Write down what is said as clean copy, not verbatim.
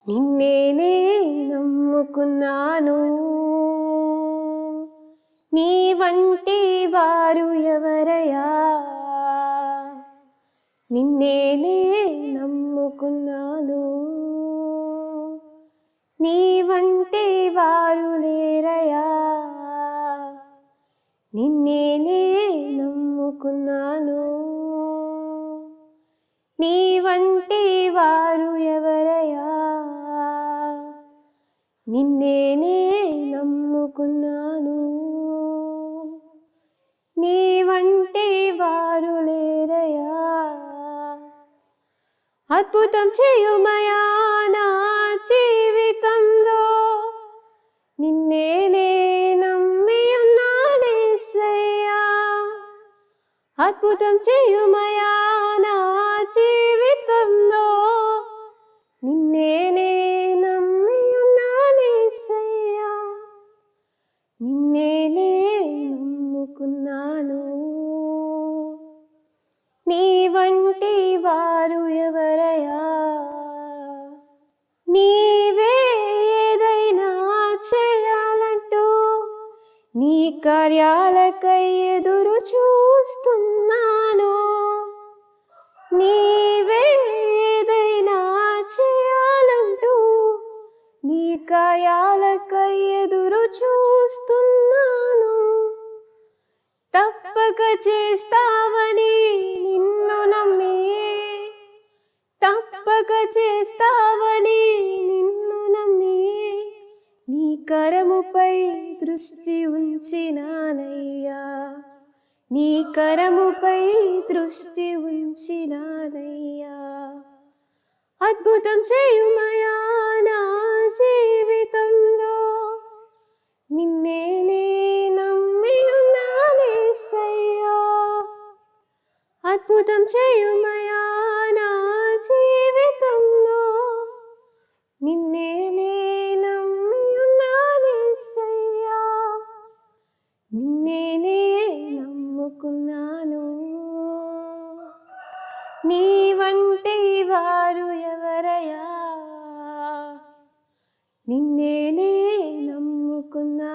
నిన్నేనే నమ్ముకున్నాను, నీ వంటి వారు ఎవరయ్యా? నిన్నేనే నమ్ముకున్నాను, నీ వంటి వారు లేరయ్యా. నిన్నేనే నమ్ముకున్నాను, నీ వంటి వారు ఎవరయ్యా? నిన్నేనే నమ్ముకున్నాను, నీ వంటి వారు లేరయ్యా. అద్భుతం చేయుమయా నా జీవితంలో, నిన్నేనే నమ్మి ఉన్నానేసయ్యా. అద్భుతం చేయుమయా నా జీవితంలో, నిన్నేనే నమ్మి ఉన్నానేసయ్యా. నిన్నేనే నమ్ముకున్నాను, నీ వంటి వారు ఎవరయ్యా? నీవే ఏదైనా చేయాలంటూ నీ కార్యాలకై ఎదురు చూస్తున్నాను. నీవే ఏదైనా చేయాలంటూ నీ కార్యాలకై ఎదురు చూస్తున్నాను. తప్పక చేస్తావని నిన్ను నమ్మి, తప్పక చేస్తావని నిన్ను నమ్మి, నీ కరముపై దృష్టి ఉంచినానయ్యా. నీ కరముపై దృష్టి ఉంచినానయ్యా. అద్భుతం చేయుమయా నా జీవితంలో, నిన్నేనే నమ్మి ఉన్నానేసయ్యా. అద్భుతం చేయుమయా నా జీవితంలో, నిన్నేనే నమ్మి ఉన్నానేసయ్యా. నిన్నేనే నమ్ముకున్నాను, నీ వంటి వారు ఎవరయ్యా? నిన్నేనే నమ్ముకున్నాను.